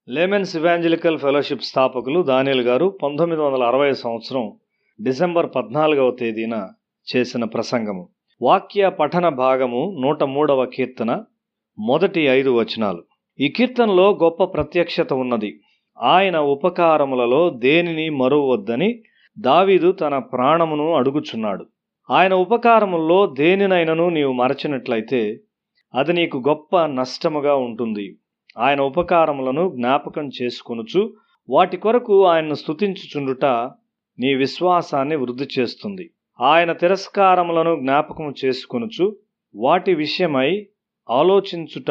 Laymen's evangelical fellowship స్థాపకులు దానియేల్ గారు 1960 సంవత్సరం డిసెంబర్ 14వ తేదీన చేసిన ప్రసంగము. వాక్య పఠన భాగము 103వ కీర్తన మొదటి 5 వచనాలు. ఈ కీర్తనలో గొప్ప ప్రత్యక్షత ఉన్నది. ఆయన ఉపకారములలో దేనిని మరువవద్దని దావీదు తన ప్రాణమును అడుగుచున్నాడు. ఆయన ఉపకారముల్లో దేనినైనను నీవు మరచినట్లయితే అది నీకు గొప్ప నష్టముగా ఉంటుంది. ఆయన ఉపకారములను జ్ఞాపకం చేసుకొనుచు వాటి కొరకు ఆయన్ను స్తుతించుచుండుట నీ విశ్వాసాన్ని వృద్ధి చేస్తుంది. ఆయన తిరస్కారములను జ్ఞాపకం చేసుకొనుచు వాటి విషయమై ఆలోచించుట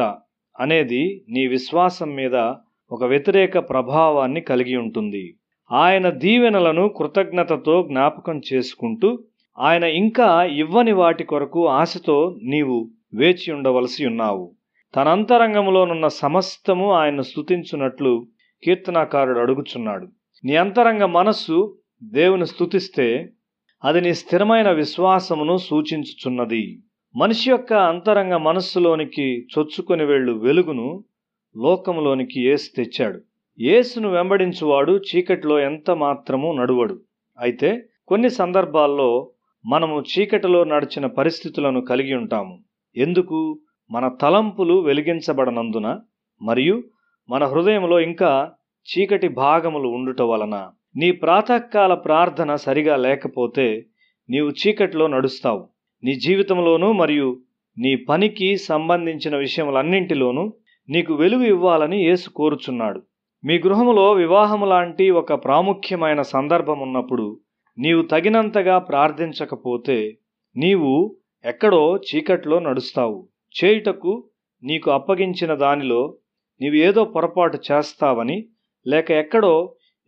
అనేది నీ విశ్వాసం మీద ఒక వ్యతిరేక ప్రభావాన్ని కలిగి ఉంటుంది. ఆయన దీవెనలను కృతజ్ఞతతో జ్ఞాపకం చేసుకుంటూ ఆయన ఇంకా ఇవ్వని వాటి కొరకు ఆశతో నీవు వేచి ఉండవలసి ఉన్నావు. తన అంతరంగములోనున్న సమస్తము ఆయన్ను స్తుతించున్నట్లు కీర్తనాకారుడు అడుగుచున్నాడు. నీ అంతరంగ మనస్సు దేవుని స్తుతిస్తే అది నీ స్థిరమైన విశ్వాసమును సూచించుచున్నది. మనిషి యొక్క అంతరంగ మనస్సులోనికి చొచ్చుకొని వెళ్ళు వెలుగును లోకములోనికి యేసు తెచ్చాడు. యేసును వెంబడించువాడు చీకటిలో ఎంత మాత్రము నడువడు. అయితే కొన్ని సందర్భాల్లో మనము చీకటిలో నడిచిన పరిస్థితులను కలిగి ఉంటాము. ఎందుకు? మన తలంపులు వెలిగించబడనందున మరియు మన హృదయంలో ఇంకా చీకటి భాగములు ఉండుట వలన. నీ ప్రాతకాల ప్రార్థన సరిగా లేకపోతే నీవు చీకటిలో నడుస్తావు. నీ జీవితంలోనూ మరియు నీ పనికి సంబంధించిన విషయములన్నింటిలోనూ నీకు వెలుగు ఇవ్వాలని యేసు కోరుచున్నాడు. మీ గృహములో వివాహము లాంటి ఒక ప్రాముఖ్యమైన సందర్భం ఉన్నప్పుడు నీవు తగినంతగా ప్రార్థించకపోతే నీవు ఎక్కడో చీకట్లో నడుస్తావు. చేయుటకు నీకు అప్పగించిన దానిలో నీవు ఏదో పొరపాటు చేస్తావని, లేక ఎక్కడో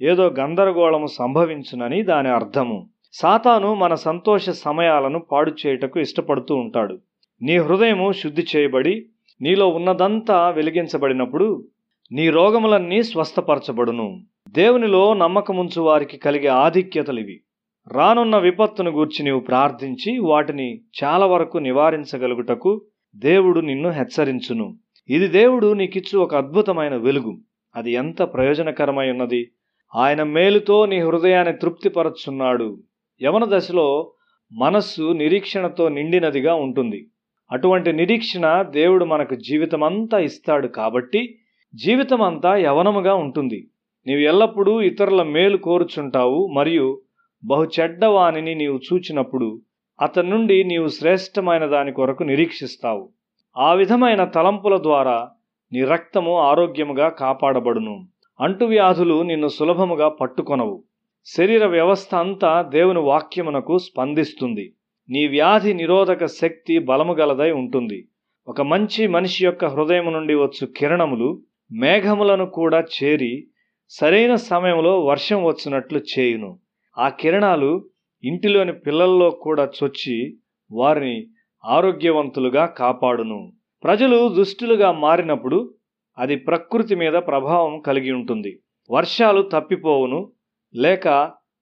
ఏదో గందరగోళము సంభవించునని దాని అర్థము. సాతాను మన సంతోష సమయాలను పాడు చేయుటకు ఇష్టపడుతూ ఉంటాడు. నీ హృదయము శుద్ధి చేయబడి నీలో ఉన్నదంతా వెలిగించబడినప్పుడు నీ రోగములన్నీ స్వస్థపరచబడును. దేవునిలో నమ్మకముంచు వారికి కలిగే ఆధిక్యతలివి. రానున్న విపత్తును గూర్చి నీవు ప్రార్థించి వాటిని చాలా వరకు నివారించగలుగుటకు దేవుడు నిన్ను హెచ్చరించును. ఇది దేవుడు నీకిచ్చు ఒక అద్భుతమైన వెలుగు. అది ఎంత ప్రయోజనకరమై ఉన్నది. ఆయన మేలుతో నీ హృదయాన్ని తృప్తిపరచున్నాడు. యవన దశలో మనస్సు నిరీక్షణతో నిండినదిగా ఉంటుంది. అటువంటి నిరీక్షణ దేవుడు మనకు జీవితమంతా ఇస్తాడు కాబట్టి జీవితమంతా యవనముగా ఉంటుంది. నీవు ఎల్లప్పుడూ ఇతరుల మేలు కోరుచుంటావు మరియు బహు చెడ్డవానిని నీవు చూచినప్పుడు అతని నుండి నీవు శ్రేష్టమైన దాని కొరకు నిరీక్షిస్తావు. ఆ విధమైన తలంపుల ద్వారా నీ రక్తము ఆరోగ్యముగా కాపాడబడును. అంటువ్యాధులు నిన్ను సులభముగా పట్టుకొనవు. శరీర వ్యవస్థ అంతా దేవుని వాక్యమునకు స్పందిస్తుంది. నీ వ్యాధి నిరోధక శక్తి బలము గలదై ఉంటుంది. ఒక మంచి మనిషి యొక్క హృదయం నుండి వచ్చు కిరణములు మేఘములను కూడా చేరి సరైన సమయంలో వర్షం వచ్చినట్లు చేయును. ఆ కిరణాలు ఇంటిలోని పిల్లల్లో కూడా చొచ్చి వారిని ఆరోగ్యవంతులుగా కాపాడును. ప్రజలు దుష్టులుగా మారినప్పుడు అది ప్రకృతి మీద ప్రభావం కలిగి ఉంటుంది. వర్షాలు తప్పిపోవును, లేక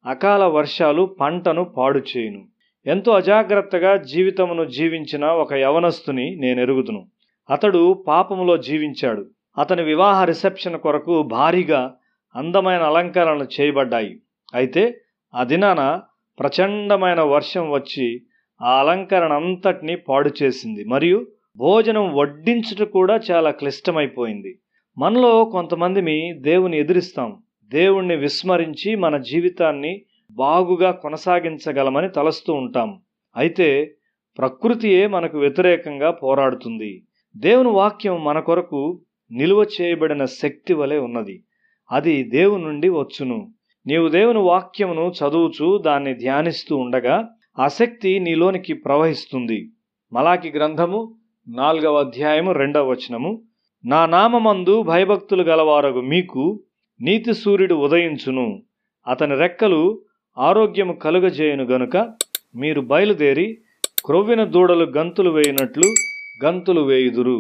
అకాల వర్షాలు పంటను పాడు చేయును. ఎంతో అజాగ్రత్తగా జీవితమును జీవించిన ఒక యవనస్తుని నేనెరుగుదును. అతడు పాపములో జీవించాడు. అతని వివాహ రిసెప్షన్ కొరకు భారీగా అందమైన అలంకరణలు చేయబడ్డాయి. అయితే ఆ దినాన ప్రచండమైన వర్షం వచ్చి ఆ అలంకరణ అంతటినీ పాడు చేసింది మరియు భోజనం వడ్డించుట కూడా చాలా క్లిష్టమైపోయింది. మనలో కొంతమందిని దేవుని ఎదిరిస్తాం. దేవుణ్ణి విస్మరించి మన జీవితాన్ని బాగుగా కొనసాగించగలమని తలస్తూ ఉంటాం. అయితే ప్రకృతియే మనకు వ్యతిరేకంగా పోరాడుతుంది. దేవుని వాక్యం మన కొరకు నిలువ చేయబడిన శక్తి వలె ఉన్నది. అది దేవుని నుండి వచ్చును. నీవు దేవుని వాక్యమును చదువుచు దాన్ని ధ్యానిస్తూ ఉండగా ఆ శక్తి నీలోనికి ప్రవహిస్తుంది. మలాకి గ్రంథము 4వ అధ్యాయము 2వ వచనము. నా నామమందు భయభక్తులు గలవారగు మీకు నీతి సూర్యుడు ఉదయించును, అతని రెక్కలు ఆరోగ్యము కలుగజేయును గనుక మీరు బయలుదేరి క్రొవ్విన దూడలు గంతులు వేయునట్లు గంతులు వేయుదురు.